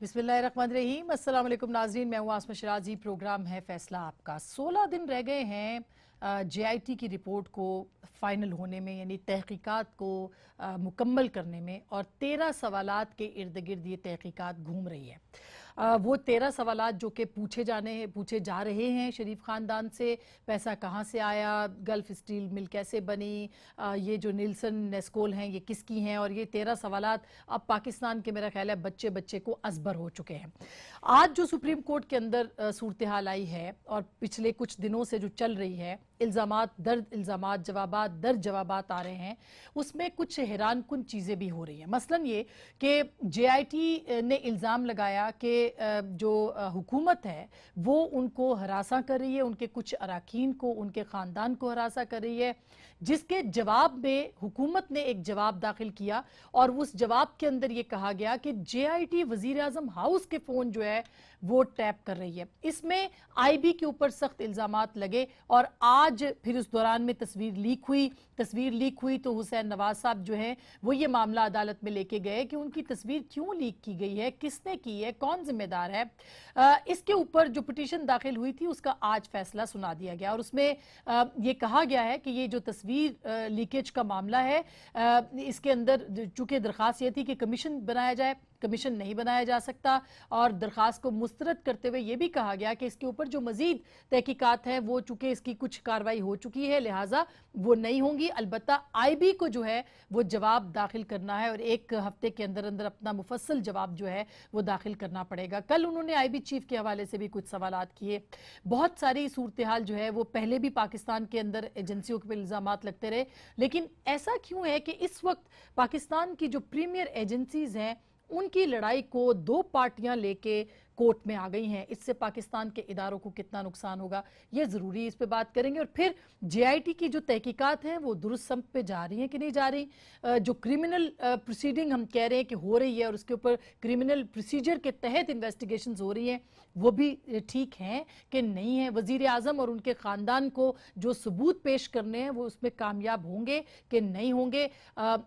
बिस्मिल्लाहिर्रहमानिर्रहीम। अस्सलाम वालेकुम नाज़रीन, मैं हूँ आसमा शराजी। प्रोग्राम है फैसला आपका। 16 दिन रह गए हैं JIT की रिपोर्ट को फाइनल होने में, यानी तहकीकात को मुकम्मल करने में, और 13 सवालात के इर्द गिर्द ये तहकीकात घूम रही है। वो 13 सवालात जो कि पूछे जा रहे हैं शरीफ ख़ानदान से। पैसा कहाँ से आया, गल्फ़ स्टील मिल कैसे बनी, ये जो नीलसन नेस्कोल हैं ये किसकी हैं, और ये 13 सवालात अब पाकिस्तान के मेरा ख्याल है बच्चे बच्चे को अज़बर हो चुके हैं। आज जो सुप्रीम कोर्ट के अंदर सूरत हाल आई है और पिछले कुछ दिनों से जो चल रही है, इल्ज़ामात दर इल्ज़ामात, जवाबात दर जवाबात आ रहे हैं, उसमें कुछ हैरानकुन चीज़ें भी हो रही हैं। मसलन ये कि JIT ने इल्ज़ाम लगाया कि जो हुकूमत है वो उनको हरासा कर रही है, उनके कुछ अरकान को, उनके ख़ानदान को हरासा कर रही है, जिसके जवाब में हुकूमत ने एक जवाब दाखिल किया और उस जवाब के अंदर ये कहा गया कि JIT वज़ीर आज़म हाउस के फ़ोन जो है वो टैप कर रही है। इसमें IB के ऊपर सख्त इल्ज़ामात लगे और आज फिर उस दौरान में तस्वीर लीक हुई तो हुसैन नवाज साहब जो हैं वो ये मामला अदालत में लेके गए कि उनकी तस्वीर क्यों लीक की गई है, किसने की है, कौन जिम्मेदार है। इसके ऊपर जो पिटीशन दाखिल हुई थी उसका आज फैसला सुना दिया गया और उसमें ये कहा गया है कि ये जो तस्वीर लीकेज का मामला है, इसके अंदर चूंकि दरख्वास्त ये थी कि कमीशन बनाया जाए, कमीशन नहीं बनाया जा सकता, और दरख्वास्त को मुस्तरद करते हुए ये भी कहा गया कि इसके ऊपर जो मजीद तहकीकात हैं वो चूंकि इसकी कुछ कार्रवाई हो चुकी है लिहाजा वो नहीं होंगी। अलबत्ता IB को जो है वो जवाब दाखिल करना है और एक हफ्ते के अंदर अंदर अपना मुफस्सल जवाब जो है वो दाखिल करना पड़ेगा। कल उन्होंने IB चीफ के हवाले से भी कुछ सवालात किए। बहुत सारी सूरत हाल जो है वो पहले भी पाकिस्तान के अंदर एजेंसियों के इल्ज़ामात लगते रहे, लेकिन ऐसा क्यों है कि इस वक्त पाकिस्तान की जो प्रीमियर एजेंसीज हैं उनकी लड़ाई को दो पार्टियां लेके कोर्ट में आ गई हैं। इससे पाकिस्तान के इदारों को कितना नुकसान होगा ये ज़रूरी, इस पे बात करेंगे। और फिर JIT की जो तहकीकात हैं वो दुरुस्त सम्त पे जा रही हैं कि नहीं जा रही, जो क्रिमिनल प्रोसीडिंग हम कह रहे हैं कि हो रही है और उसके ऊपर क्रिमिनल प्रोसीजर के तहत इन्वेस्टिगेशंस हो रही हैं वो भी ठीक हैं कि नहीं है। वज़ीर आज़म और उनके ख़ानदान को जो सबूत पेश करने हैं वो उसमें कामयाब होंगे कि नहीं होंगे,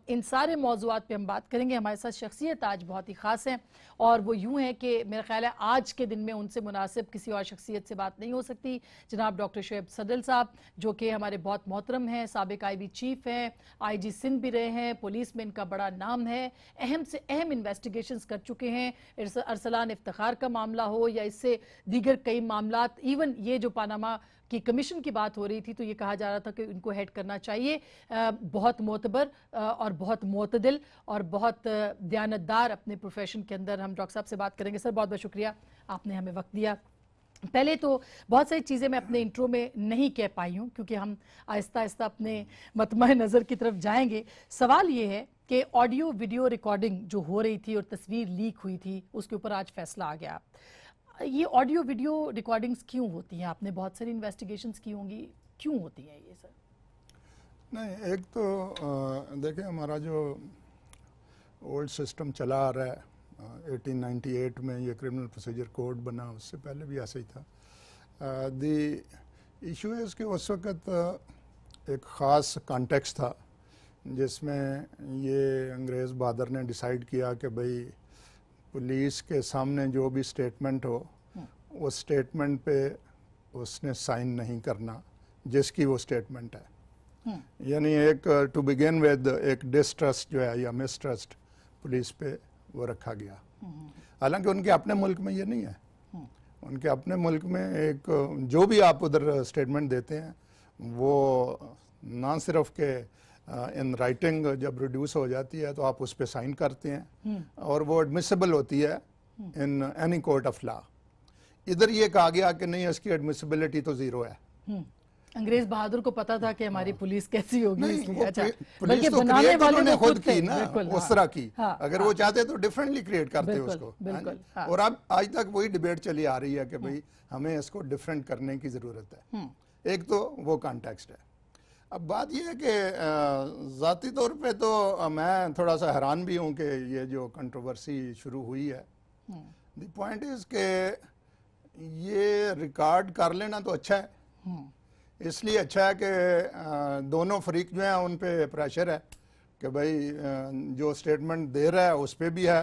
इन सारे मौज़ूआत पे हम बात करेंगे। हमारे साथ शख्सियत आज बहुत ही ख़ास है और वो यूँ है कि मेरा ख्याल है आज के दिन में उनसे मुनासिब किसी और शख्सियत से बात नहीं हो सकती। जनाब डॉक्टर शोएब सदल साहब जो कि हमारे बहुत मोहतरम हैं, साबिक IB चीफ हैं, IG सिंध भी रहे हैं, पुलिस में इनका बड़ा नाम है, अहम से अहम इन्वेस्टिगेशंस कर चुके हैं। अरसलान इफ्तिखार का मामला हो या इससे दीगर कई मामलात, इवन ये जो पानामा की कमीशन की बात हो रही थी तो ये कहा जा रहा था कि इनको हेड करना चाहिए बहुत मोतबर और बहुत मोतदिल और बहुत दयानतदार अपने प्रोफेशन के अंदर। हम डॉक्टर साहब से बात करेंगे। सर बहुत बहुत शुक्रिया, आपने हमें वक्त दिया। पहले तो बहुत सारी चीज़ें मैं अपने इंट्रो में नहीं कह पाई हूँ क्योंकि हम आहिस्ता आहिस्ता अपने मतमह नज़र की तरफ जाएंगे। सवाल ये है कि ऑडियो वीडियो रिकॉर्डिंग जो हो रही थी और तस्वीर लीक हुई थी उसके ऊपर आज फैसला आ गया। ये ऑडियो वीडियो रिकॉर्डिंग्स क्यों होती हैं? आपने बहुत सारी इन्वेस्टिगेशंस की होंगी, क्यों होती हैं ये सर? नहीं, एक तो देखिए हमारा जो ओल्ड सिस्टम चला आ रहा है, 1898 में ये क्रिमिनल प्रोसीजर कोड बना, उससे पहले भी ऐसा ही था। द इशू है कि उस वक्त एक ख़ास कॉन्टेक्स्ट था जिसमें ये अंग्रेज़ बहादुर ने डिसाइड किया कि भाई पुलिस के सामने जो भी स्टेटमेंट हो उस स्टेटमेंट पे उसने साइन नहीं करना जिसकी वो स्टेटमेंट है। यानी एक टू बिगिन विद एक डिस्ट्रस्ट जो है या मिसट्रस्ट पुलिस पे वो रखा गया। हालांकि उनके अपने मुल्क में ये नहीं है। उनके अपने मुल्क में एक जो भी आप उधर स्टेटमेंट देते हैं वो ना सिर्फ के इन राइटिंग जब रिड्यूस हो जाती है तो आप उस पर साइन करते हैं और वो एडमिसिबल होती है in any court of law. इधर ये कहा गया कि नहीं, इसकी एडमिसिबिलिटी तो ज़ीरो है। अंग्रेज बहादुर को पता था कि हमारी पुलिस कैसी होगी, नहीं, अच्छा, पुलिस तो क्रिएट उन्होंने खुद की ना, उस तरह की। हाँ, अगर वो चाहते तो डिफरेंटली क्रिएट करते उसको। हाँ। और अब आज तक वही डिबेट चली आ रही है कि भाई हमें इसको डिफरेंट करने की ज़रूरत है। एक तो वो कॉन्टेक्स्ट है। अब बात यह है कि ज़ाती तौर पे तो मैं थोड़ा सा हैरान भी हूँ कि ये जो कंट्रोवर्सी शुरू हुई है। द पॉइंट इज़ के ये रिकॉर्ड कर लेना तो अच्छा है, इसलिए अच्छा है कि दोनों फरीक जो हैं उन पे प्रेशर है کہ بھائی جو سٹیٹمنٹ دے رہا ہے اس پہ بھی ہے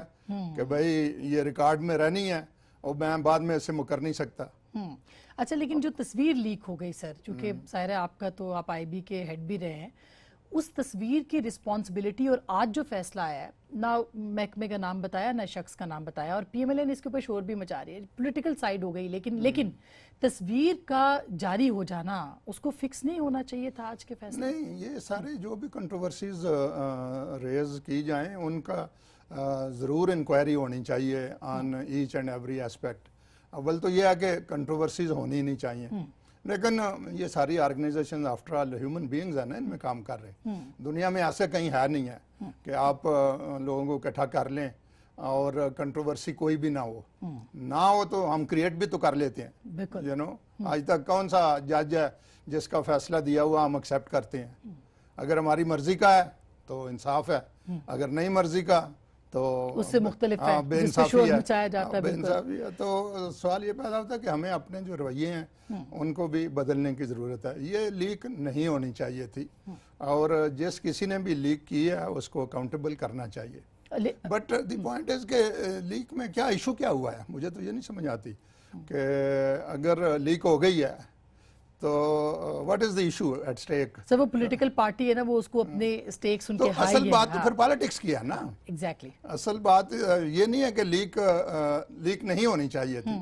کہ بھائی یہ ریکارڈ میں رہنی ہے اور میں بعد میں اسے مکر نہیں سکتا. اچھا لیکن جو تصویر لیک ہو گئی سر، چونکہ ظاہر ہے آپ کا تو آپ آئی بی کے ہیڈ بھی رہے ہیں، اس تصویر کی رسپانسبلٹی اور آج جو فیصلہ آیا ہے، نہ محکمے کا نام بتایا نہ شخص کا نام بتایا، اور پی ایم ایل اے نے اس کے اوپر شور بھی مچا رہی ہے، پولیٹیکل سائیڈ ہو گئی، لیکن تصویر کا جاری ہو جانا اس کو فکس نہیں ہونا چاہیے تھا آج کے فیصلے؟ نہیں، یہ سارے جو بھی کنٹروورسیز ریز کی جائیں ان کا ضرور انکوائری ہونی چاہیے on each and every aspect. اول تو یہ ہے کہ کنٹروورسیز ہونی نہیں چاہیے، لیکن یہ ساری organisation after all human beings ہیں نا، ان میں کام کر رہے ہیں. دنیا میں ایسے کہیں ہے نہیں ہے کہ آپ لوگوں کو اکٹھا کر لیں اور کنٹروورسی کوئی بھی نہ ہو تو ہم کریٹ بھی تو کر لیتے ہیں. یو نو آج تک کون سا جج ہے جس کا فیصلہ دیا ہوا ہم ایکسیپٹ کرتے ہیں؟ اگر ہماری مرضی کا ہے تو انصاف ہے، اگر نہیں مرضی کا تو اس سے مختلف ہے، بے جس پہ انصافی شور ہے، مچایا جاتا ہے. بے انصافی ہے. تو سوال یہ پیدا ہوتا ہے کہ ہمیں اپنے جو رویے ہیں ان کو بھی بدلنے کی ضرورت ہے. یہ لیک نہیں ہونی چاہیے تھی، اور جس کسی نے بھی لیک کی ہے اس کو اکاؤنٹیبل کرنا چاہیے. بٹ دی پوائنٹ از کہ لیک میں کیا ایشو کیا ہوا ہے، مجھے تو یہ نہیں سمجھ آتی کہ اگر لیک ہو گئی ہے تو what is the issue at stake? Sir وہ پولیٹیکل پارٹی ہے نا، وہ اس کو اپنے اسٹیکس ان کے ہائی ہیں. اصل بات تو پھر پالیٹکس کی ہے نا. ایگزیکٹلی اصل بات یہ نہیں ہے کہ لیک نہیں ہونی چاہیے تھی،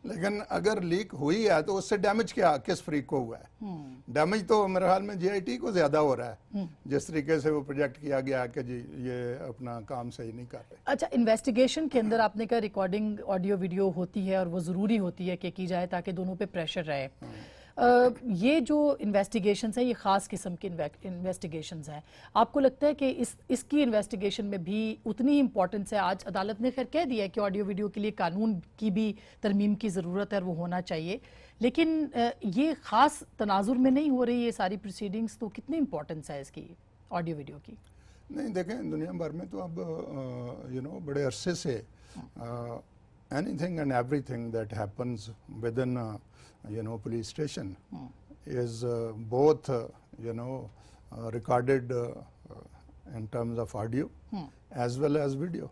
لیکن اگر لیک ہوئی ہے تو اس سے ڈیمیج کس فریق کو ہوا ہے؟ ڈیمیج تو میرے خیال میں جے آئی ٹی کو زیادہ ہو رہا ہے، جس طریقے سے وہ پروجیکٹ کیا گیا کہ جی یہ اپنا کام صحیح نہیں کر رہے. اچھا، انویسٹیگیشن کے اندر آپ نے کہا ریکارڈنگ آڈیو ویڈیو ہوتی ہے اور وہ ضروری ہوتی ہے کہ کی جائے تاکہ دونوں پہ پریشر رہے. یہ جو انویسٹیگیشنز ہیں یہ خاص قسم کی انویسٹیگیشنز ہیں، آپ کو لگتا ہے کہ اس کی انویسٹیگیشن میں بھی اتنی ہی امپورٹنس ہے؟ آج عدالت نے خیر کہہ دیا ہے کہ آڈیو ویڈیو کے لیے قانون کی بھی ترمیم کی ضرورت ہے اور وہ ہونا چاہیے، لیکن یہ خاص تناظر میں نہیں ہو رہی یہ ساری پروسیڈنگز، تو کتنی امپورٹنس ہے اس کی آڈیو ویڈیو کی؟ نہیں دیکھیں، دنیا بھر میں تو اب بڑے عرصے سے any thing and every thing that happens with in police station is both recorded in terms of audio as well as video.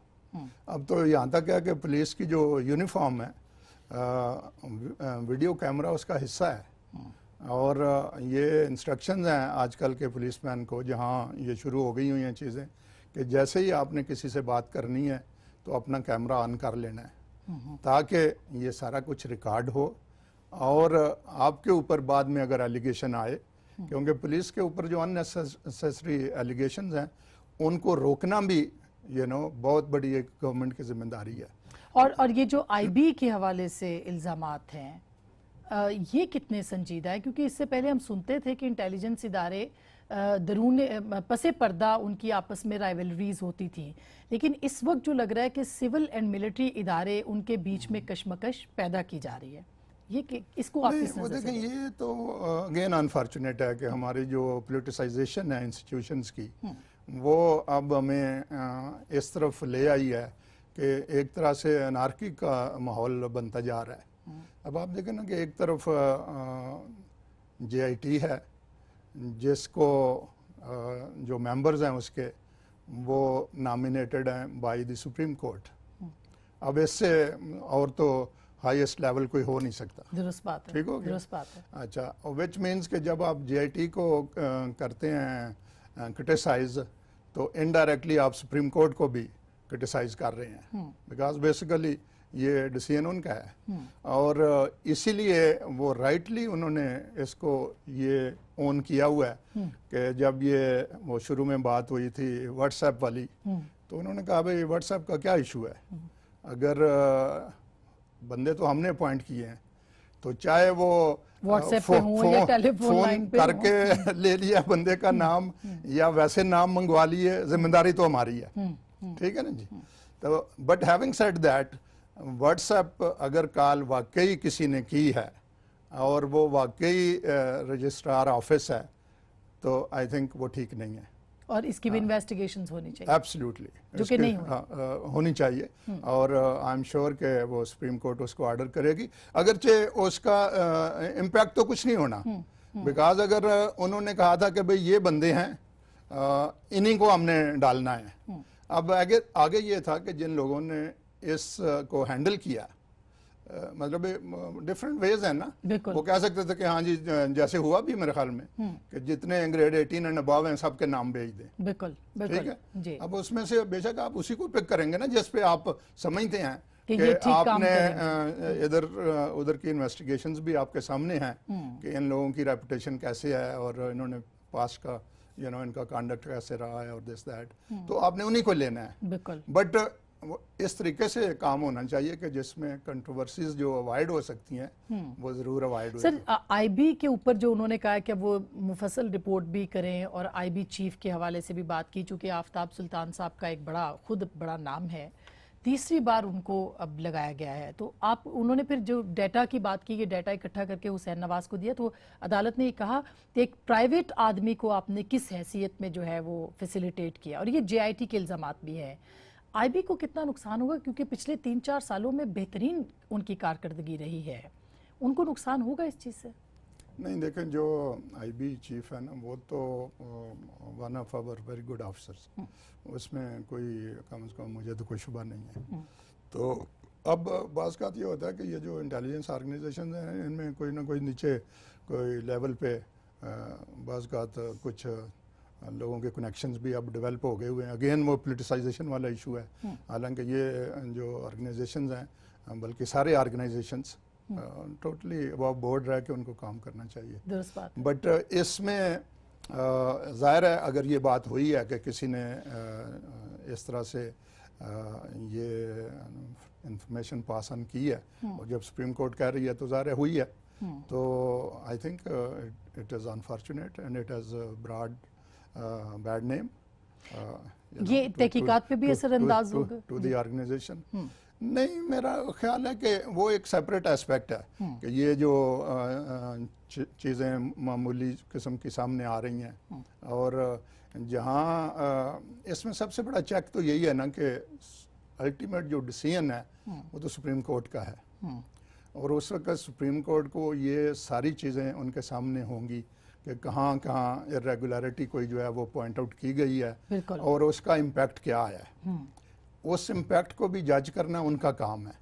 اب تو یہاں تک ہے کہ پولیس کی جو یونیفارم ہے ویڈیو کیمرہ اس کا حصہ ہے، اور یہ انسٹرکشنز ہیں آج کل کے پولیس مین کو، جہاں یہ شروع ہو گئی ہوئی ہیں چیزیں کہ جیسے ہی آپ نے کسی سے بات کرنی ہے تو اپنا کیمرہ آن کر لینا ہے تاکہ یہ سارا کچھ ریکارڈ ہو، اور آپ کے اوپر بعد میں اگر ایلیگیشن آئے، کیونکہ پولیس کے اوپر جو اننیسیسری ایلیگیشنز ہیں ان کو روکنا بھی بہت بڑی ایک گورنمنٹ کی ذمہ داری ہے. اور یہ جو آئی بی کے حوالے سے الزامات ہیں یہ کتنے سنجیدہ ہے؟ کیونکہ اس سے پہلے ہم سنتے تھے کہ انٹیلیجنس ادارے درون پس پردہ ان کی آپس میں رائیولریز ہوتی تھی، لیکن اس وقت جو لگ رہا ہے کہ سول اینڈ ملٹری ادارے ان کے بیچ میں کشمکش پیدا کی جا رہی ہے، یہ اس کو آپ کس نظر سے دیکھیں؟ یہ تو اگین انفارچونیٹ ہے کہ ہماری جو پولیٹیسائزیشن ہے انسٹیٹیوشنز کی وہ اب ہمیں اس طرف لے آئی ہے کہ ایک طرح سے انارکی کا ماحول بنتا جا رہا ہے. اب آپ دیکھیں نا کہ ایک طرف جے آئی ٹی ہے جس کو جو ممبرز ہیں اس کے وہ نامینیٹڈ ہیں بائی دی سپریم کورٹ. اب اس سے اور تو ہائیسٹ لیول کوئی ہو نہیں سکتا. درست بات ہے، ٹھیک ہو گیا؟ درست بات ہے. اچھا، وچ مینس کہ جب آپ جے آئی ٹی کو کرتے ہیں کرٹیسائز تو انڈائریکٹلی آپ سپریم کورٹ کو بھی کرٹیسائز کر رہے ہیں، بیکاز بیسیکلی یہ ڈیسیژن ان کا ہے، اور اسی لیے وہ رائٹلی انہوں نے اس کو یہ اون کیا ہوا ہے کہ جب یہ وہ شروع میں بات ہوئی تھی واٹس ایپ والی تو انہوں نے کہا بھائی واٹس ایپ کا کیا ایشو ہے؟ اگر بندے تو ہم نے اپوائنٹ کیے ہیں تو چاہے وہ فون کر کے لے لیا بندے کا نام یا ویسے نام منگوا لیے، ذمہ داری تو ہماری ہے. ٹھیک ہے نا جی؟ تو but having said that, what's app اگر کال واقعی کسی نے کی ہے اور وہ واقعی رجسٹرار آفس ہے تو آئی تھنک وہ ٹھیک نہیں ہے، اور اس کی بھی انویسٹیگیشنز ہونی چاہیے. ایبسلیوٹلی، جو کہ نہیں ہونی چاہیے، اور آئی ایم شیور کہ وہ سپریم کورٹ اس کو آرڈر کرے گی، اگرچہ اس کا امپیکٹ تو کچھ نہیں ہونا، بیکاز اگر انہوں نے کہا تھا کہ بھئی یہ بندے ہیں इन्हीं को हमने डालना है। अब आगे ये था कि जिन लोगों ने इस को हैंडल किया, मतलब डिफरेंट वेज है ना, वो कह सकते थे कि हाँ जी जैसे हुआ भी मेरे ख्याल में कि जितने ग्रेड 18 एंड अबव हैं सबके नाम भेज दें। बिल्कुल ठीक है। अब उसमें से बेशक आप उसी को पिक करेंगे ना जिस पे आप समझते हैं कि आपने इधर उधर की इन्वेस्टिगेशंस भी आपके सामने हैं कि इन लोगों की रेपुटेशन कैसे है और इन्होंने पास का इनका कंडक्ट कैसे रहा है और दिस दैट, तो आपने उन्हीं को लेना है। बिल्कुल। बट इस तरीके से काम होना चाहिए कि जिसमें कंट्रोवर्सीज जो अवॉइड हो सकती हैं वो जरूर अवॉइड हो। सर आईबी के ऊपर जो उन्होंने कहा कि वो मुफस्सल रिपोर्ट भी करें और आईबी चीफ के हवाले से भी बात की, चूंकि आफ्ताब सुल्तान साहब का एक बड़ा नाम है, तीसरी बार उनको अब लगाया गया है, तो आप उन्होंने फिर जो डाटा की बात की कि डाटा इकट्ठा करके हुसैन नवाज को दिया, तो अदालत ने ये कहा कि एक प्राइवेट आदमी को आपने किस हैसियत में जो है वो फैसिलिटेट किया, और ये जेआईटी के इल्ज़ामात भी हैं। आईबी को कितना नुकसान होगा, क्योंकि पिछले 3-4 सालों में बेहतरीन उनकी कारकर्दगी रही है, उनको नुकसान होगा इस चीज़ से? नहीं, देखें जो आईबी चीफ है ना वो तो one of our very good officers, उसमें कोई कम से कम मुझे तो कोई शुबा नहीं है। तो अब बाज़ का ये होता है कि ये जो इंटेलिजेंस ऑर्गेनाइजेशन हैं इनमें कोई ना कोई नीचे कोई लेवल पे बाज़ का कुछ लोगों के कनेक्शंस भी अब डेवलप हो गए हुए हैं। अगेन वो पोलिटिसाइजेशन वाला इशू है, हालांकि ये जो ऑर्गेनाइजेशंस हैं बल्कि सारे ऑर्गेनाइजेशंस टोटली अबव बोर्ड रह के उनको काम करना चाहिए। बट इसमें ज़ाहिर है अगर ये बात हुई है कि किसी ने इस तरह से ये इंफॉर्मेशन पास ऑन की है और जब सुप्रीम कोर्ट कह रही है तो ज़ाहिर है हुई है, तो I think it is unfortunate and it has brought bad name. ये तहकीकात पे भी असरअंदाज होगा टू द ऑर्गेनाइजेशन। नहीं, मेरा ख्याल है कि वो एक सेपरेट एस्पेक्ट है कि ये जो चीज़ें मामूली किस्म की सामने आ रही हैं, और जहाँ इसमें सबसे बड़ा चेक तो यही है ना कि अल्टीमेट जो डिसीजन है वो तो सुप्रीम कोर्ट का है, और उस वक्त सुप्रीम कोर्ट को ये सारी चीज़ें उनके सामने होंगी कि कहाँ कहाँ इरेगुलरिटी कोई जो है वो पॉइंट आउट की गई है और उसका इम्पैक्ट क्या है। उस इम्पैक्ट को भी जज करना उनका काम है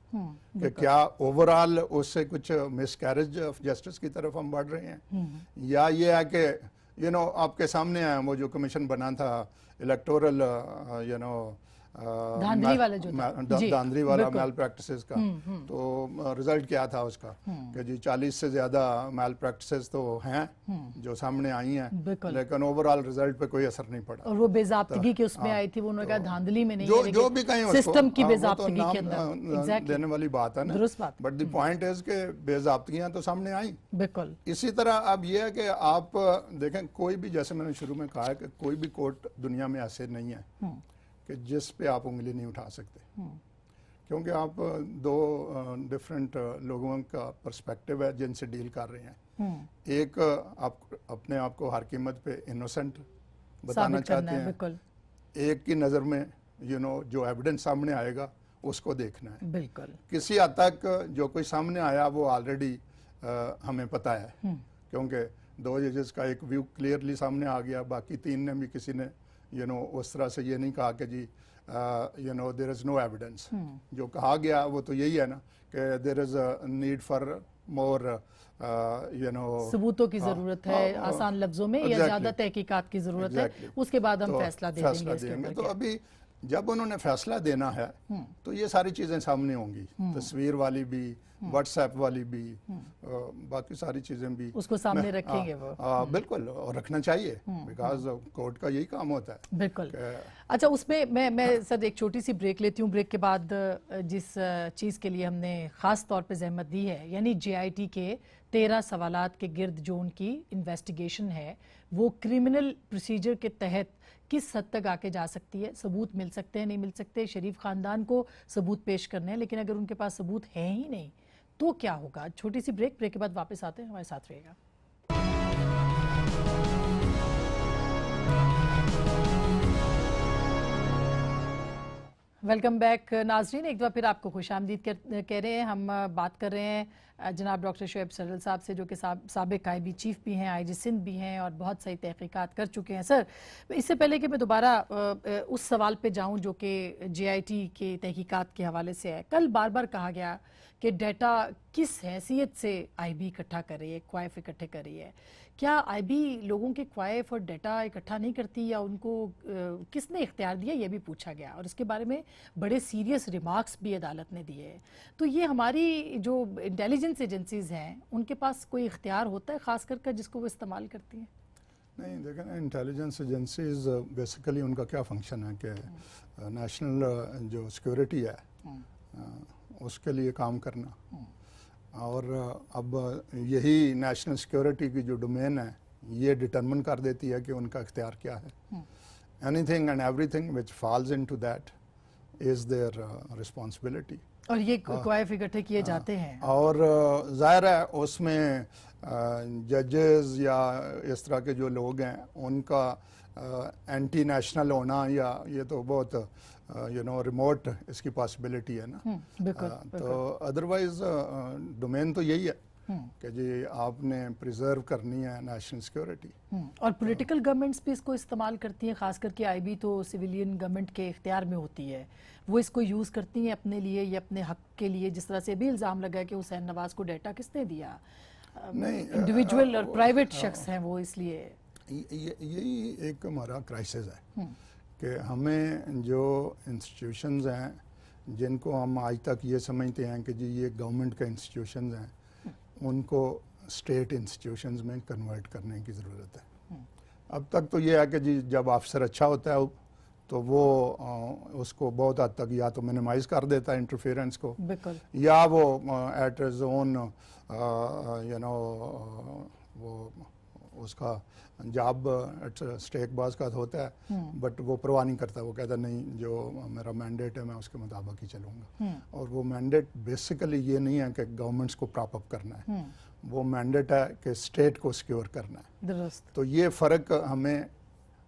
कि क्या ओवरऑल उससे कुछ मिसकैरेज ऑफ जस्टिस की तरफ हम बढ़ रहे हैं, या ये है कि आपके सामने है वो जो कमीशन बना था इलेक्टोरल धांधली वाला जो धांधली वाला मैल प्रैक्टिसेस का, तो रिजल्ट क्या था उसका कि जी 40 से ज्यादा मैल प्रैक्टिसेस तो हैं जो सामने आई हैं, लेकिन ओवरऑल रिजल्ट पे कोई असर नहीं पड़ा। और वो बेजाब्तगी के उसमें आई थी, वो उन्होंने कहा धांधली में नहीं है, जो भी कहीं सिस्टम की बेजाब्तगी के अंदर देने वाली बात है ना, बट द पॉइंट इज के बेजाब्तगियां तो सामने आई। बिल्कुल इसी तरह अब ये है कि आप देखें कोई भी, जैसे मैंने शुरू में कहा है कि कोई भी कोर्ट दुनिया में ऐसे नहीं है कि जिस पे आप उंगली नहीं उठा सकते, क्योंकि आप दो डिफरेंट लोगों का पर्सपेक्टिव है जिनसे डील कर रहे हैं। एक आप अपने आप को हर कीमत पे इनोसेंट बताना चाहते हैं, एक की नज़र में जो एविडेंस सामने आएगा उसको देखना है। बिल्कुल किसी हद तक जो कोई सामने आया वो ऑलरेडी हमें पता है, क्योंकि 2 जजेस का एक व्यू क्लियरली सामने आ गया, बाकी 3 ने भी किसी ने उस तरह से ये नहीं कहा कि जी देयर इज़ नो एविडेंस। जो कहा गया वो तो यही है ना कि there is a need for more सबूतों की जरूरत है, आसान लफ्जों में, या ज्यादा तहकीकात की जरूरत है, उसके बाद हम फैसला दे देंगे। तो अभी जब उन्होंने फैसला देना है तो ये सारी चीजें सामने होंगी, तस्वीर वाली भी, व्हाट्सएप वाली भी, बाकी सारी चीजें भी उसको सामने रखेंगे वो। बिल्कुल, और रखना चाहिए, बिकॉज कोर्ट का यही काम होता है। बिल्कुल। अच्छा, उसमें मैं सर एक छोटी सी ब्रेक लेती हूँ। ब्रेक के बाद जिस चीज़ के लिए हमने ख़ास तौर पे जहमत दी है, यानी जेआईटी के 13 सवालात के गिर्द जो उनकी इन्वेस्टिगेशन है वो क्रिमिनल प्रोसीजर के तहत किस हद तक आके जा सकती है, सबूत मिल सकते हैं नहीं मिल सकते, शरीफ ख़ानदान को सबूत पेश करने हैं, लेकिन अगर उनके पास सबूत है ही नहीं तो क्या होगा। छोटी सी ब्रेक के बाद वापस आते हैं, हमारे साथ रहेगा। वेलकम बैक नाजरीन, एक बार फिर आपको खुशामदीद कह रहे हैं। हम बात कर रहे हैं جناب ڈاکٹر شعیب سرل صاحب سے، جو کہ سابق IB چیف بھی ہیں، IG سندھ بھی ہیں اور بہت ساری تحقیقات کر چکے ہیں. سر، اس سے پہلے کہ میں دوبارہ اس سوال پہ جاؤں جو کہ JIT کے تحقیقات کے حوالے سے ہے، کل بار بار کہا گیا کہ ڈیٹا کس حیثیت سے IB اکٹھا کر رہی ہے، کوائف اکٹھے کر رہی ہے. کیا IB لوگوں کے کوائف اور ڈیٹا اکٹھا نہیں کرتی، یا ان کو کس نے اختیار دیا، یہ بھی پوچھا گیا، اور اس کے بارے میں بڑے سیریس ریمارکس بھی عدالت نے دیے. تو یہ ہماری جو انٹیلیجنس ایجنسیز ہیں ان کے پاس کوئی اختیار ہوتا ہے خاص کر جس کو وہ استعمال کرتی ہیں؟ نہیں، دیکھیں نا، انٹیلیجنس ایجنسیز بیسیکلی ان کا کیا فنکشن ہے کہ نیشنل جو سیکورٹی ہے اس کے لیے کام کرنا. اور اب یہی نیشنل سیکورٹی کی جو ڈومین ہے یہ ڈٹرمن کر دیتی ہے کہ ان کا اختیار کیا ہے. Anything and everything which falls into that is their responsibility. اور یہ کوائف اکٹھے کیے جاتے ہیں، اور ظاہر ہے اس میں ججز یا اس طرح کے جو لوگ ہیں ان کا اینٹی نیشنل ہونا، یا یہ تو بہت ریموٹ اس کی پاسبلٹی ہے نا. تو ادروائز ڈومین تو یہی ہے کہ جی آپ نے پریزرو کرنی ہے نیشنل سیکورٹی. اور پولیٹیکل گورنمنٹس بھی اس کو استعمال کرتی ہیں، خاص کر کے IB تو سویلین گورنمنٹ کے اختیار میں ہوتی ہے، وہ اس کو یوز کرتی ہیں اپنے لیے یا اپنے حق کے لیے. جس طرح سے بھی الزام لگا کہ حسین نواز کو ڈیٹا کس نے دیا، انڈیویجول اور پرائیویٹ شخص ہیں وہ، اس لیے یہی ایک ہمارا کرائسس ہے کہ ہمیں جو انسٹیٹیوشنز ہیں جن کو ہم آج تک یہ سمجھتے ہیں کہ جی یہ گورنمنٹ کے انسٹیٹیوشنز ہیں، ان کو اسٹیٹ انسٹیٹیوشنز میں کنورٹ کرنے کی ضرورت ہے. اب تک تو یہ ہے کہ جی جب آفیسر اچھا ہوتا ہے تو وہ اس کو بہت حد تک یا تو منیمائز کر دیتا ہے انٹرفیئرنس کو، یا وہ ایٹ از اون وہ اس کا جاب اسٹیک باز کا ہوتا ہے، بٹ وہ پرواہ نہیں کرتا. وہ کہتا نہیں، جو میرا مینڈیٹ ہے میں اس کے مطابق ہی چلوں گا. اور وہ مینڈیٹ بیسیکلی یہ نہیں ہے کہ گورنمنٹس کو پراپ اپ کرنا ہے، وہ مینڈیٹ ہے کہ اسٹیٹ کو سیکیور کرنا ہے. تو یہ فرق ہمیں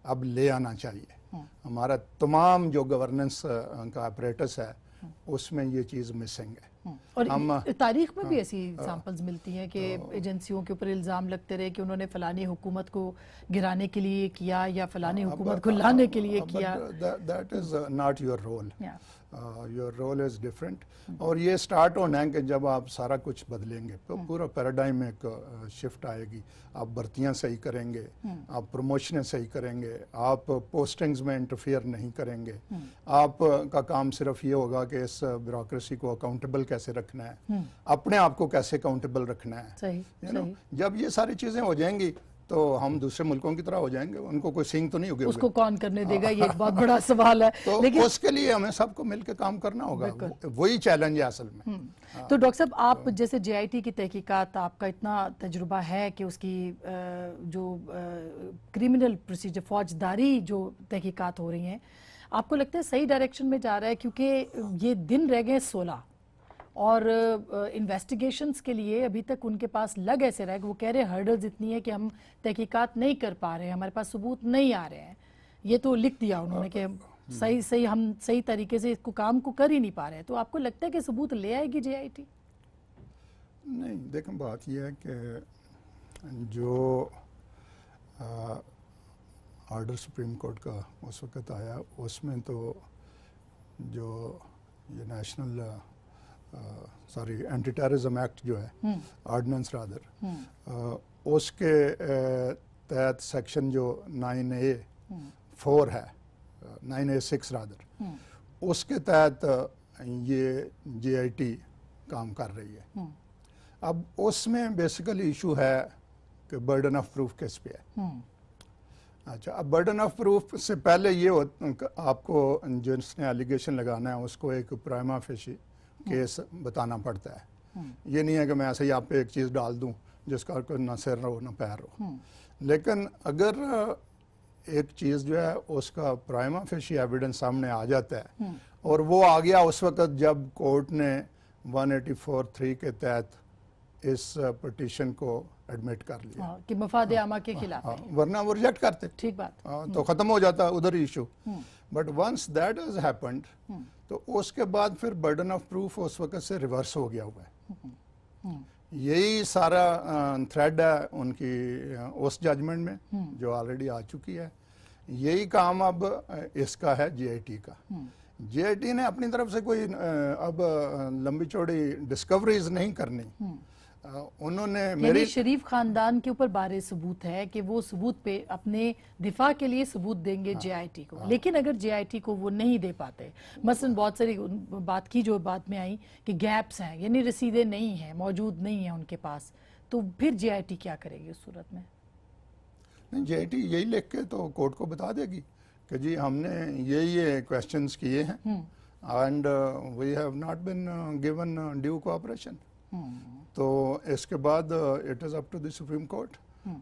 اب لے آنا چاہیے. ہمارا تمام جو گورننس کا اپریٹس ہے اس میں یہ چیز مسنگ ہے. اور تاریخ میں بھی ایسی ایگزامپلز ملتی ہیں کہ ایجنسیوں کے اوپر الزام لگتے رہے کہ انہوں نے فلانی حکومت کو گرانے کے لیے کیا یا فلانی حکومت کو لانے کے لیے کیا. That is not your role. Your role is different. اور یہ سٹارٹ ہونا ہے کہ جب آپ سارا کچھ بدلیں گے تو پورا پیراڈائم ایک شفٹ آئے گی. آپ بھرتیاں صحیح کریں گے، آپ پروموشنیں صحیح کریں گے، آپ پوسٹنگز میں انٹرفیئر نہیں کریں گے. آپ کا کام صرف یہ ہوگا کہ اس بیوروکریسی کو اکاؤنٹیبل کیسے رکھنا ہے، اپنے آپ کو کیسے اکاؤنٹیبل رکھنا ہے. جب یہ ساری چیزیں ہو جائیں گی تو ہم دوسرے ملکوں کی طرح ہو جائیں گے. ان کو کوئی سینگ تو نہیں ہوگی، اس کو کون کرنے دے گا، یہ ایک بہت بڑا سوال ہے. تو اس کے لیے ہمیں سب کو مل کے کام کرنا ہوگا. وہی چیلنج ہے اصل میں. تو ڈاکٹر صاحب، آپ جیسے JIT کی تحقیقات، آپ کا اتنا تجربہ ہے کہ اس کی جو کرمنل پروسیجر، فوجداری جو تحقیقات ہو رہی ہیں، آپ کو لگتا ہے صحیح ڈائریکشن میں جا رہا ہے؟ کیونکہ یہ دن رہ گئے 16 اور انویسٹیگیشنز کے لیے ابھی تک ان کے پاس لگ ایسے رہے کہ وہ کہہ رہے ہرڈلز اتنی ہے کہ ہم تحقیقات نہیں کر پا رہے ہیں، ہمارے پاس ثبوت نہیں آ رہے ہیں. یہ تو لکھ دیا انہوں نے کہ ہم صحیح طریقے سے اس کو کام کو کر ہی نہیں پا رہے ہیں. تو آپ کو لگتا ہے کہ ثبوت لے آئے گی JIT؟ نہیں، دیکھیں بات یہ ہے کہ جو آرڈر سپریم کورٹ کا اس وقت آیا اس میں تو جو یہ نیشنل اینٹی ٹیررزم ایکٹ جو ہے، آرڈیننس رادر، اس کے تحت سیکشن جو 9A4 ہے، 9A6 رادر، اس کے تحت یہ JIT کام کر رہی ہے. اب اس میں بیسیکلی ایشو ہے کہ برڈن آف پروف کس پہ ہے. اچھا، اب برڈن آف پروف سے پہلے یہ آپ کو جس نے ایلیگیشن لگانا ہے اس کو ایک پرائما فیشی کیس بتانا پڑتا ہے. یہ نہیں ہے کہ میں ایسے ہی آپ پہ ایک چیز ڈال دوں جس کا نہ سر ہو نہ پیر ہو. لیکن اگر ایک چیز جو ہے اس کا پرائما فیشی ایویڈنس سامنے آ جاتا ہے اور وہ آ گیا اس وقت جب کورٹ نے 184(3) کے تحت اس پٹیشن کو ایڈمٹ کر لیا کہ مفاد عامہ کے خلاف ہے، ورنہ وہ ریجیکٹ کرتے. ٹھیک بات، تو ختم ہو جاتا ادھر issue. But once that has happened تو اس کے بعد پھر برڈن آف پروف اس وقت سے ریورس ہو گیا ہوا ہے. यही सारा थ्रेड है उनकी उस जजमेंट में जो ऑलरेडी आ चुकी है। यही काम अब इसका है जेआईटी का। जेआईटी ने अपनी तरफ से कोई अब लंबी चौड़ी डिस्कवरीज नहीं करनी। उन्होंने मेरी शरीफ खानदान के ऊपर बारे सबूत है कि वो सबूत पे अपने दिफा के लिए सबूत देंगे जेआईटी को, लेकिन अगर जेआईटी को वो नहीं दे पाते, मसलन बहुत सारी बात की जो बात में आई कि गैप्स हैं, यानी रसीदें नहीं हैं, मौजूद नहीं है उनके पास, तो फिर जेआईटी क्या करेगी उस सूरत में? नहीं, जेआईटी यही लिख के तो कोर्ट को बता देगी कि जी हमने ये क्वेश्चंस किए हैं and we have not been given due cooperation. तो इसके बाद it is up to the Supreme Court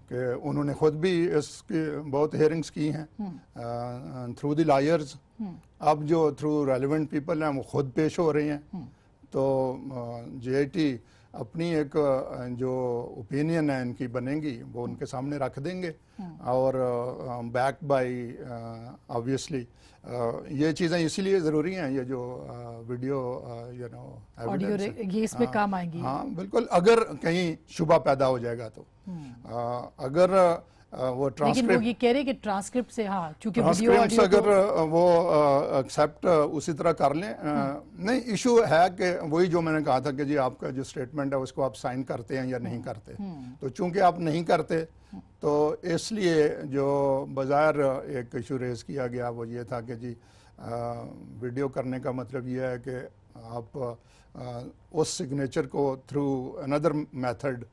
कि उन्होंने खुद भी इसकी बहुत हेयरिंग्स की हैं थ्रू द लॉयर्स। अब जो थ्रू रेलिवेंट पीपल हैं वो खुद पेश हो रहे हैं। तो जेआईटी अपनी एक जो ओपिनियन है इनकी बनेगी वो उनके सामने रख देंगे और बैक बाय ऑब्वियसली ये चीज़ें इसीलिए ज़रूरी हैं, ये जो वीडियो यू नो ऑडियो ये इसमें काम आएंगी। हाँ बिल्कुल, अगर कहीं शुबा पैदा हो जाएगा तो अगर वो लेकिन वो ये कह रहे कि ट्रांसक्रिप्ट से, हाँ चूंकि वीडियो ऑडियो अगर वो एक्सेप्ट उसी तरह कर लें, नहीं इशू है कि वही जो मैंने कहा था कि जी आपका जो स्टेटमेंट है उसको आप साइन करते हैं या नहीं करते। तो चूंकि आप नहीं करते तो इसलिए जो बाज़ार एक इशू रेज किया गया वो ये था कि जी वीडियो करने का मतलब ये है कि आप उस सिग्नेचर को through another method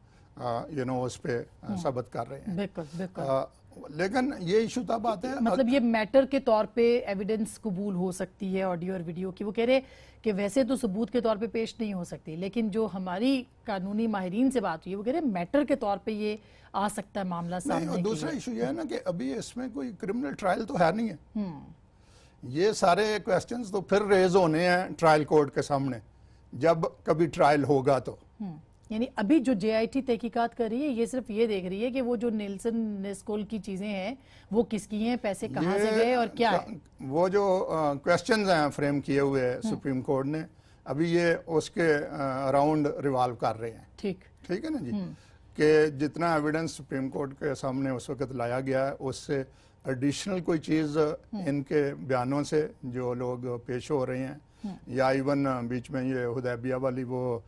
you know उस पे साबित कर रहे हैं। बिल्कुल बिल्कुल। लेकिन ये इशू तब आता है, मतलब ये मैटर के तौर पे एविडेंस कबूल हो सकती है ऑडियो और वीडियो की। वो कह रहे कि वैसे तो सबूत के तौर पे पेश नहीं हो सकती, लेकिन जो हमारी कानूनी माहिरीन से बात हुई है वो कह रहे मैटर के तौर पे ये आ सकता है मामला सामने। और दूसरा इशू ये है ना कि अभी इसमें कोई क्रिमिनल ट्रायल तो है नहीं है। ये सारे क्वेश्चंस तो फिर रेज होने हैं ट्रायल कोर्ट के सामने जब कभी ट्रायल होगा तो। यानी अभी जो जेआईटी तहकीकात कर रही है ये सिर्फ ये देख रही है कि वो जो नेल्सन नेस्कोल की चीजें हैं वो किसकी हैं, पैसे कहाँ से गए और क्या है। वो जो क्वेश्चंस हैं फ्रेम किए हुए सुप्रीम कोर्ट ने, अभी ये उसके अराउंड रिवॉल्व कर रहे हैं। ठीक है ना जी, कि जितना एविडेंस सुप्रीम कोर्ट के सामने उस वक्त लाया गया है उससे एडिशनल कोई चीज़ इनके बयानों से जो लोग पेश हो रहे हैं या इवन बीच में ये हुदैबिया वाली वो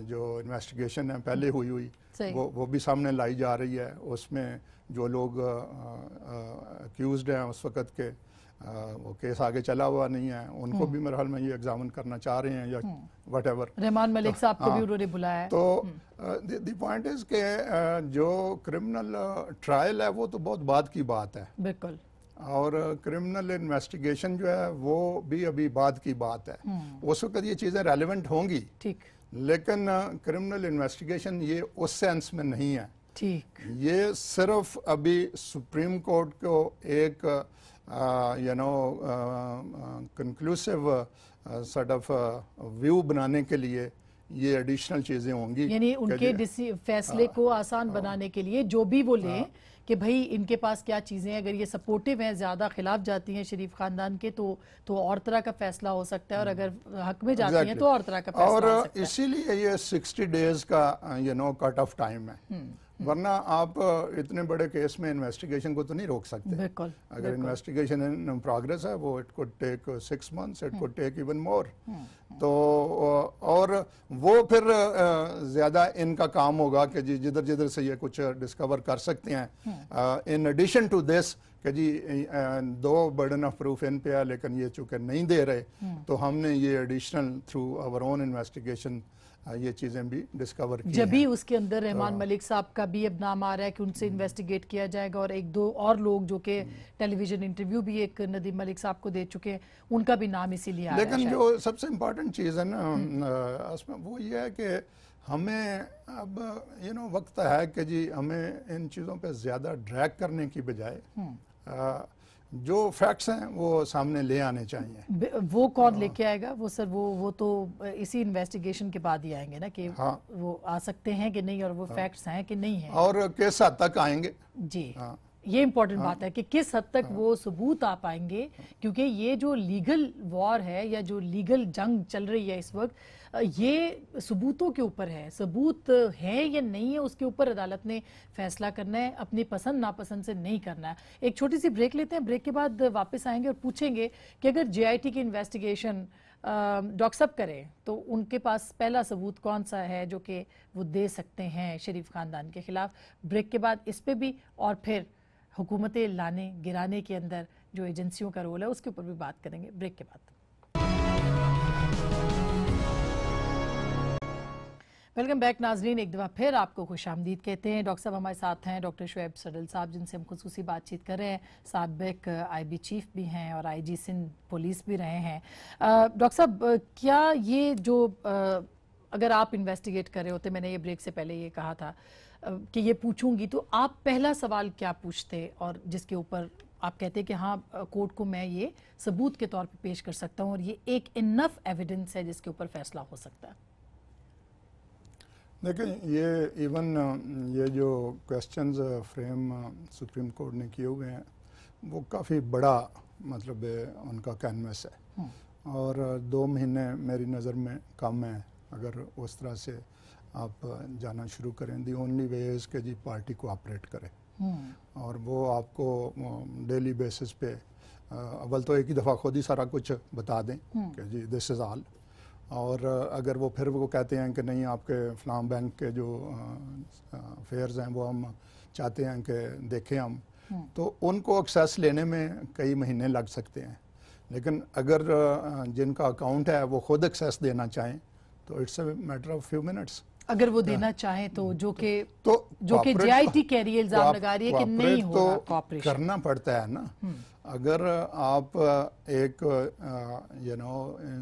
जो इन्वेस्टिगेशन है पहले हुई वो भी सामने लाई जा रही है। उसमें जो लोग अक्यूज्ड हैं उस वक़्त के वो केस आगे चला हुआ नहीं है, उनको भी मेरे ख्याल में ये एग्जामिन करना चाह रहे हैं या व्हाटएवर। रहमान मलिक साहब को भी उन्होंने बुलाया है। तो द पॉइंट इज के जो क्रिमिनल ट्रायल है वो तो बहुत बाद की बात है। बिल्कुल। और क्रिमिनल इन्वेस्टिगेशन जो है वो भी अभी बाद की बात है। उस वक्त ये चीज़ें रेलिवेंट होंगी, ठीक, लेकिन क्रिमिनल इन्वेस्टिगेशन ये उस सेंस में नहीं है। ठीक, ये सिर्फ अभी सुप्रीम कोर्ट को एक you know conclusive sort of view बनाने के लिए ये एडिशनल चीज़ें होंगी, यानी उनके फैसले को आसान बनाने के लिए जो भी वो लें कि भाई इनके पास क्या चीज़ें, अगर ये सपोर्टिव हैं, ज़्यादा खिलाफ जाती हैं शरीफ खानदान के तो और तरह का फैसला हो सकता है, और अगर हक में जाती हैं तो और तरह का फैसला हो सकता है। और इसीलिए ये 60 डेज का you know cut off time है, वरना आप इतने बड़े केस में इन्वेस्टिगेशन को तो नहीं रोक सकते। बिल्कुल, अगर इन्वेस्टिगेशन इन प्रोग्रेस है वो it could take 6 months, it could take even more. तो और वो फिर ज़्यादा इनका काम होगा कि जी जिधर जिधर से ये कुछ डिस्कवर कर सकते हैं। इन एडिशन टू दिस कि जी दो बर्डन ऑफ प्रूफ इन पे है, लेकिन ये चूँकि नहीं दे रहे तो हमने ये additional through our own investigation ये चीज़ें भी डिस्कवर की। जब भी उसके अंदर रहमान मलिक साहब का भी अब नाम आ रहा है कि उनसे इन्वेस्टिगेट किया जाएगा, और एक दो और लोग जो कि टेलीविजन इंटरव्यू भी एक नदीम मलिक साहब को दे चुके हैं, उनका भी नाम इसीलिए आ रहा है। लेकिन जो सबसे इम्पोर्टेंट चीज़ है ना उसमें वो ये है कि हमें अब यू नो वक्त है कि जी हमें इन चीज़ों पे ज़्यादा ड्रैग करने की बजाय जो फैक्ट्स हैं वो सामने ले आने चाहिए। वो कौन लेके आएगा? वो सर वो तो इसी इन्वेस्टिगेशन के बाद ही आएंगे ना कि वो आ सकते हैं कि नहीं, और वो फैक्ट्स हैं कि नहीं है, और किस हद तक आएंगे। जी یہ امپورٹنٹ بات ہے کہ کس حد تک وہ ثبوت آ پائیں گے، کیونکہ یہ جو لیگل وار ہے یا جو لیگل جنگ چل رہی ہے اس وقت، یہ ثبوتوں کے اوپر ہے. ثبوت ہے یا نہیں ہے اس کے اوپر عدالت نے فیصلہ کرنا ہے، اپنی پسند ناپسند سے نہیں کرنا ہے. ایک چھوٹی سی بریک لیتے ہیں، بریک کے بعد واپس آئیں گے اور پوچھیں گے کہ اگر جے آئی ٹی کی انویسٹیگیشن ڈاکٹر صاحب کریں تو ان کے پاس پہلا ثبوت کون سا ہے جو کہ وہ دے سکتے ہیں شریف خاندان کے خلاف. بریک کے بعد اس پہ بھی، اور پھر حکومتیں لانے گرانے کے اندر جو ایجنسیوں کا رول ہے اس کے اوپر بھی بات کریں گے بریک کے بعد. ویلکم بیک ناظرین، ایک دفعہ پھر آپ کو خوش آمدید کہتے ہیں. ڈاکٹر صاحب ہمارے ساتھ ہیں، ڈاکٹر شعیب صدل صاحب، جن سے ہم خصوصی بات چیت کر رہے ہیں. سابق آئی بی چیف بھی ہیں اور آئی جی سندھ پولیس بھی رہے ہیں. ڈاکٹر صاحب، کیا یہ جو اگر آپ انویسٹیگیٹ کر رہے ہوتے، میں نے یہ بریک سے پہلے یہ کہا تھا کہ یہ پوچھوں گی، تو آپ پہلا سوال کیا پوچھتے اور جس کے اوپر آپ کہتے کہ ہاں کورٹ کو میں یہ ثبوت کے طور پہ پیش کر سکتا ہوں اور یہ ایک انف ایویڈنس ہے جس کے اوپر فیصلہ ہو سکتا ہے؟ دیکھیں، یہ ایون یہ جو کویسچنز فریم سپریم کورٹ نے کیے ہوئے ہیں وہ کافی بڑا مطلب ان کا کینوس ہے، اور 2 مہینے میری نظر میں کم ہے اگر اس طرح سے آپ جانا شروع کریں. دی اونلی وے از کہ جی پارٹی کو آپریٹ کرے، اور وہ آپ کو ڈیلی بیسس پہ اول تو ایک ہی دفعہ خود ہی سارا کچھ بتا دیں کہ جی دس از آل، اور اگر وہ پھر وہ کہتے ہیں کہ نہیں آپ کے فلاں بینک کے جو افیئرز ہیں وہ ہم چاہتے ہیں کہ دیکھیں ہم، تو ان کو ایکسیس لینے میں کئی مہینے لگ سکتے ہیں. لیکن اگر جن کا اکاؤنٹ ہے وہ خود ایکسیس دینا چاہیں تو it's a matter of few minutes. اگر وہ دینا چاہیں تو جو کہ جے آئی ٹی کہہ رہی ہے، الزام لگا رہی ہے کہ نہیں ہوگا کوآپریشن، کرنا پڑتا ہے نا. اگر آپ ایک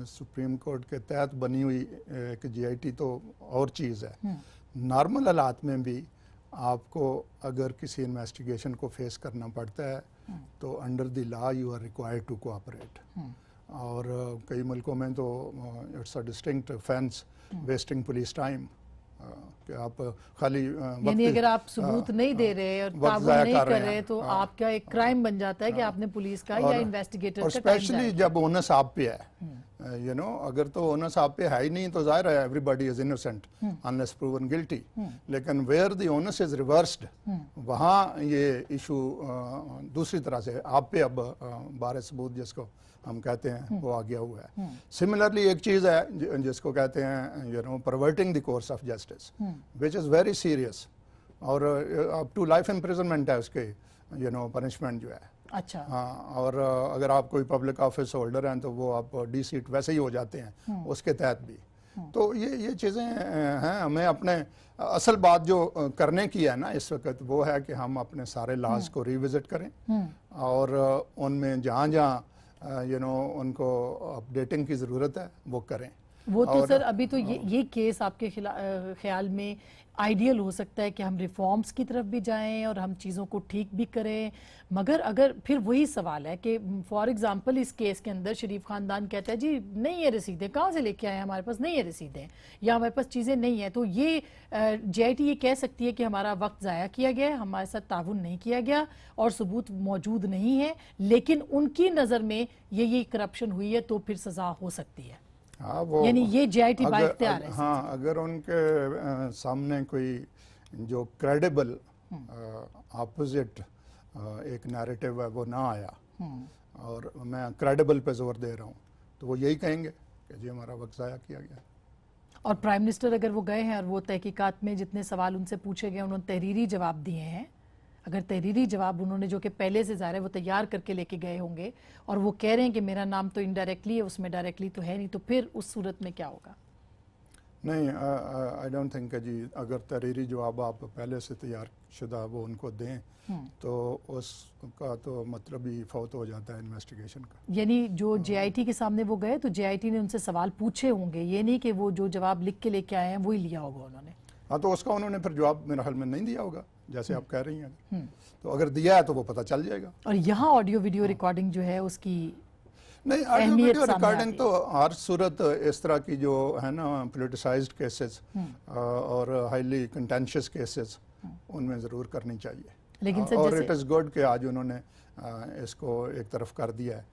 سپریم کورٹ کے تحت بنی ہوئی ایک جے آئی ٹی تو اور چیز ہے، نارمل حالات میں بھی آپ کو اگر کسی انویسٹیگیشن کو فیس کرنا پڑتا ہے تو under the law you are required to cooperate. اور کئی ملکوں میں تو it's a distinct offense wasting police time, کہ آپ خالی یعنی اگر آپ ثبوت نہیں دے رہے اور تعاون نہیں کر رہے تو آپ کا ایک کرائم بن جاتا ہے کہ آپ نے پولیس کا یا انویسٹیگیٹر کا ٹائم ضائع کیا. اسپیشلی جب اونس آپ پہ ہے، اگر تو اونس آپ پہ ہے ہی نہیں تو ظاہر ہے everybody is innocent unless proven guilty. لیکن where the onus is reversed, وہاں یہ ایشو دوسری طرح سے آپ پہ اب بار ثبوت جس کو ہم کہتے ہیں وہ آ گیا ہوا ہے. سملرلی ایک چیز ہے جس کو کہتے ہیں perverting the course of justice, which is very serious, اور اپ ٹو لائف امپریزنمنٹ ہے اس کے پنشمنٹ جو ہے. اچھا. ہاں، اور اگر آپ کوئی پبلک آفس ہولڈر ہیں تو وہ آپ ڈی سیٹ ویسے ہی ہو جاتے ہیں اس کے تحت بھی. تو یہ چیزیں ہیں. ہمیں اپنے اصل بات جو کرنے کی ہے نا اس وقت وہ ہے کہ ہم اپنے سارے لاز کو ریوزٹ کریں، اور ان میں جہاں جہاں ان کو اپڈیٹنگ کی ضرورت ہے وہ کریں. وہ تو سر ابھی تو یہ کیس آپ کے خیال میں آئیڈیل ہو سکتا ہے کہ ہم ریفارمز کی طرف بھی جائیں اور ہم چیزوں کو ٹھیک بھی کریں، مگر اگر پھر وہی سوال ہے کہ فار ایگزامپل اس کیس کے اندر شریف خاندان کہتا ہے جی نہیں ہے رسیدیں، کہاں سے لے کے آئے ہمارے پاس نہیں ہے رسیدیں یا ہمارے پاس چیزیں نہیں ہیں، تو یہ جے آئی ٹی یہ کہہ سکتی ہے کہ ہمارا وقت ضائع کیا گیا ہے، ہمارے ساتھ تعاون نہیں کیا گیا اور ثبوت موجود نہیں ہے، لیکن ان کی نظر میں یہ کرپشن ہوئی ہے تو پھر سزا ہو سکتی ہے. یعنی یہ جے آئی ٹی بااختیار ہے. ہاں، اگر ان کے سامنے کوئی جو کریڈیبل اپوزٹ ایک نیریٹو ہے وہ نہ آیا، اور میں کریڈیبل پہ زور دے رہا ہوں، تو وہ یہی کہیں گے کہ جی ہمارا وقت ضائع کیا گیا. اور پرائم منسٹر اگر وہ گئے ہیں اور وہ تحقیقات میں جتنے سوال ان سے پوچھے گئے انہوں نے تحریری جواب دیے ہیں، اگر تحریری جواب انہوں نے جو کہ پہلے سے ظاہر ہے وہ تیار کر کے لے کے گئے ہوں گے اور وہ کہہ رہے ہیں کہ میرا نام تو انڈائریکٹلی ہے اس میں ڈائریکٹلی تو ہے نہیں، تو پھر اس صورت میں کیا ہوگا؟ نہیں، آئی ڈونٹ تھنک کہ جی اگر تحریری جواب آپ پہلے سے تیار شدہ وہ ان کو دیں تو اس کا تو مطلب ہی فوت ہو جاتا ہے انویسٹیگیشن کا. یعنی جو جے آئی ٹی کے سامنے وہ گئے تو جے آئی ٹی نے ان سے سوال پوچھے ہوں گے، یہ نہیں کہ وہ جو جواب لکھ کے لے کے آئے ہیں وہی لیا ہوگا انہوں نے. ہاں، تو اس کا انہوں نے پھر جواب میرے حال میں نہیں دیا ہوگا جیسے آپ کہہ رہی ہیں، تو اگر دیا ہے تو وہ پتہ چل جائے گا. اور یہاں آڈیو ویڈیو ریکارڈنگ جو ہے اس کی نہیں، آڈیو ویڈیو ریکارڈنگ تو ہر صورت اس طرح کی جو ہے نا پولیٹیسائزڈ کیسز اور ہائیلی کنٹینشیس کیسز ان میں ضرور کرنی چاہیے. लेकिन सर और जैसे इट इज़ गुड कि आज उन्होंने इसको एक तरफ कर दिया है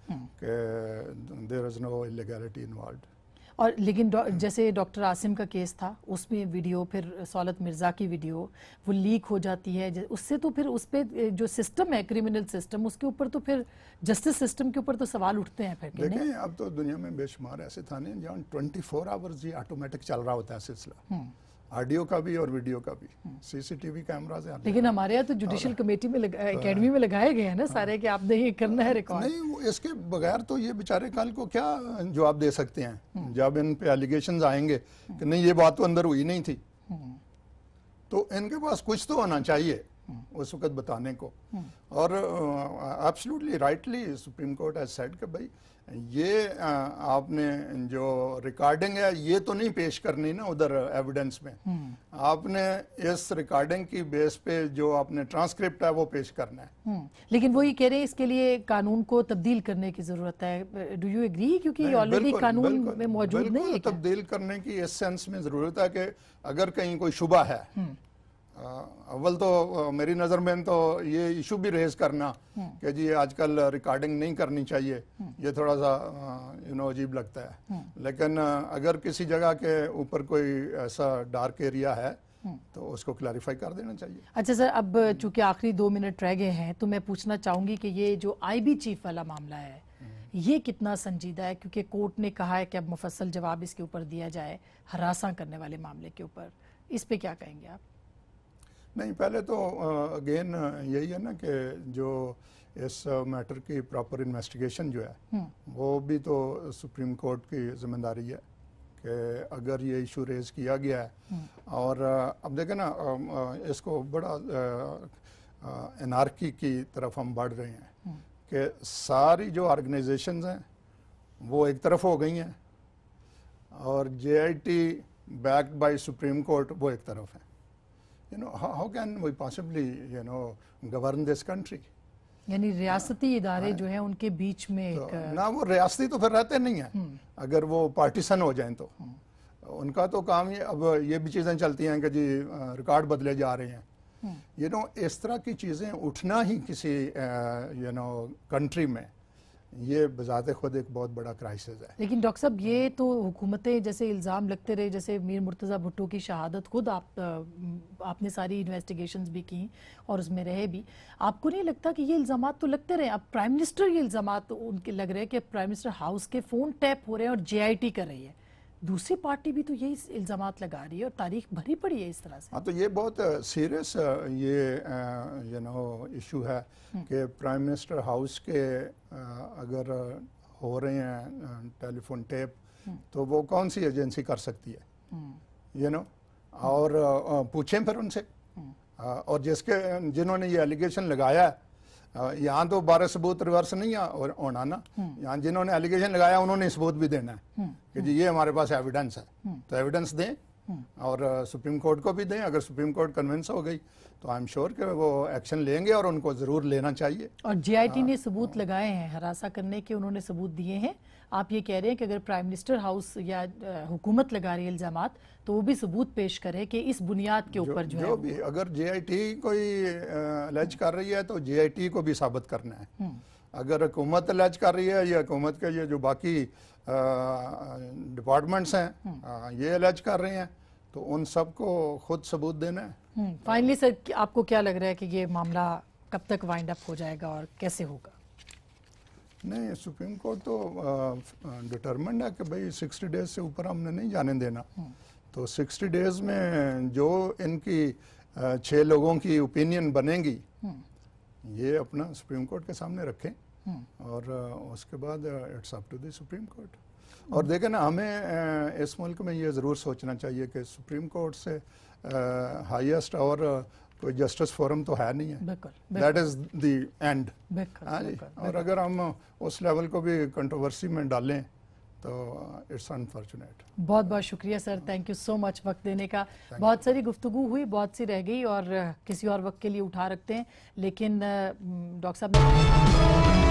कि there is no illegality involved. और लेकिन जैसे डॉक्टर आसिम का केस था, उसमें वीडियो, फिर सौलत मिर्ज़ा की वीडियो वो लीक हो जाती है, उससे तो फिर उस पर जो सिस्टम है, क्रिमिनल सिस्टम, उसके ऊपर तो फिर जस्टिस सिस्टम के ऊपर तो सवाल उठते हैं फिर कि नहीं? देखें, अब तो दुनिया में बेशुमार ऐसे थाने हैं जहाँ 24 आवर्स ये ऑटोमेटिक चल रहा होता है सिलसिला, ऑडियो का भी और वीडियो का भी, सीसीटीवी कैमराज हैं। लेकिन हमारे यहाँ तो जुडिशल कमेटी में एकेडमी में लगाए गए हैं ना सारे कि आपने ये करना है रिकॉर्ड। नहीं, इसके बगैर तो ये बेचारे कल को क्या जवाब दे सकते हैं जब इन पे एलिगेशंस आएंगे कि नहीं ये बात तो अंदर हुई नहीं थी, तो इनके पास कुछ तो होना चाहिए उस वक्त बताने को। और absolutely rightly supreme court has said कि भाई ये आपने जो रिकॉर्डिंग है ये तो नहीं पेश करनी ना उधर एविडेंस में, आपने इस रिकॉर्डिंग की बेस पे जो आपने ट्रांसक्रिप्ट है वो पेश करना है। लेकिन वो ये कह रहे हैं इसके लिए कानून को तब्दील करने की जरूरत है। Do you agree? क्योंकि ऑलरेडी कानून में मौजूद नहीं है। तब्दील करने की इस सेंस में जरूरत है कि अगर कहीं कोई शुबा है, अव्वल तो मेरी नज़र में तो ये इशू भी रेज करना कि जी आजकल रिकॉर्डिंग नहीं करनी चाहिए, ये थोड़ा सा अजीब लगता है। लेकिन अगर किसी जगह के ऊपर कोई ऐसा डार्क एरिया है तो उसको क्लैरिफाई कर देना चाहिए। अच्छा सर, अब चूंकि आखिरी 2 मिनट रह गए हैं तो मैं पूछना चाहूँगी कि ये जो IB चीफ वाला मामला है ये कितना संजीदा है? क्योंकि कोर्ट ने कहा है कि अब मुफस्सल जवाब इसके ऊपर दिया जाए हरासा करने वाले मामले के ऊपर, इस पे क्या कहेंगे आप? नहीं, पहले तो अगेन यही है ना कि जो इस मैटर की प्रॉपर इन्वेस्टिगेशन जो है वो भी तो सुप्रीम कोर्ट की जिम्मेदारी है कि अगर ये इशू रेज किया गया है और अब देखें ना इसको बड़ा एनार्की की तरफ हम बढ़ रहे हैं कि सारी जो ऑर्गेनाइजेशंस हैं वो एक तरफ हो गई हैं और JIT backed by supreme court वो एक तरफ है। How can we possibly govern this country? यानी रियासती इदारे जो हैं उनके बीच में एक ना, वो रियासती तो फिर रहते नहीं है अगर वो पार्टीसन हो जाएं तो उनका तो काम ही, अब ये भी चीज़ें चलती हैं कि जी रिकॉर्ड बदले जा रहे हैं। इस तरह की चीज़ें उठना ही किसी कंट्री में ये बजाते खुद एक बहुत बड़ा क्राइसिस है। लेकिन डॉक्टर साहब ये तो हुकूमतें जैसे इल्ज़ाम लगते रहे, जैसे मीर मुर्तज़ा भुट्टो की शहादत, खुद आपने सारी इन्वेस्टिगेशंस भी की और उसमें रहे भी, आपको नहीं लगता कि ये इल्ज़ामात तो लगते रहे? अब प्राइम मिनिस्टर ये इल्ज़ामात तो उनके लग रहे हैं कि प्राइम मिनिस्टर हाउस के फ़ोन टैप हो रहे हैं और JIT कर रही है, दूसरी पार्टी भी तो यही इल्ज़ामात लगा रही है और तारीख भरी पड़ी है इस तरह से। हाँ, तो ये बहुत सीरियस ये इशू है कि प्राइम मिनिस्टर हाउस के अगर हो रहे हैं टेलीफोन टैप तो वो कौन सी एजेंसी कर सकती है और पूछें फिर उनसे। और जिन्होंने ये एलिगेशन लगाया यहाँ तो 12 सबूत रिवर्स नहीं होना ना, यहाँ जिन्होंने एलिगेशन लगाया उन्होंने सबूत भी देना है कि जी ये हमारे पास एविडेंस है, तो एविडेंस दें और सुप्रीम कोर्ट को भी दें। अगर सुप्रीम कोर्ट कन्विंस हो गई तो आई एम श्योर कि वो एक्शन लेंगे और उनको ज़रूर लेना चाहिए। और JIT ने सबूत लगाए हैं हरासा करने के, उन्होंने सबूत दिए हैं। आप ये कह रहे हैं कि अगर प्राइम मिनिस्टर हाउस या हुकूमत लगा रही है इल्ज़ामात तो वो भी सबूत पेश करे कि इस बुनियाद के ऊपर जो भी अगर JIT कोई अलर्ज कर रही है तो JIT को भी साबित करना है। अगर हुकूमत अलर्ज कर रही है या हुकूमत के ये जो बाकी डिपार्टमेंट्स हैं ये अलर्ज कर रहे हैं तो उन सबको खुद सबूत देना है। फाइनली सर, आपको क्या लग रहा है कि ये मामला कब तक वाइंड अप हो जाएगा और कैसे होगा? नहीं, सुप्रीम कोर्ट तो डिटरमिन्ड है कि भाई 60 डेज से ऊपर हमने नहीं जाने देना। तो 60 डेज में जो इनकी 6 लोगों की ओपिनियन बनेगी ये अपना सुप्रीम कोर्ट के सामने रखें और उसके बाद it's up to the Supreme Court. और देखें ना, हमें इस मुल्क में ये ज़रूर सोचना चाहिए कि सुप्रीम कोर्ट से हाईएस्ट और कोई जस्टिस फोरम तो है नहीं है, दैट इज़ द एंड। और अगर हम उस लेवल को भी कंट्रोवर्सी में डालें तो इट्स अनफॉर्चुनेट। बहुत बहुत शुक्रिया sir, thank you so much वक्त देने का। बहुत सारी गुफ्तगू हुई, बहुत सी रह गई और किसी और वक्त के लिए उठा रखते हैं, लेकिन डॉक्टर साहब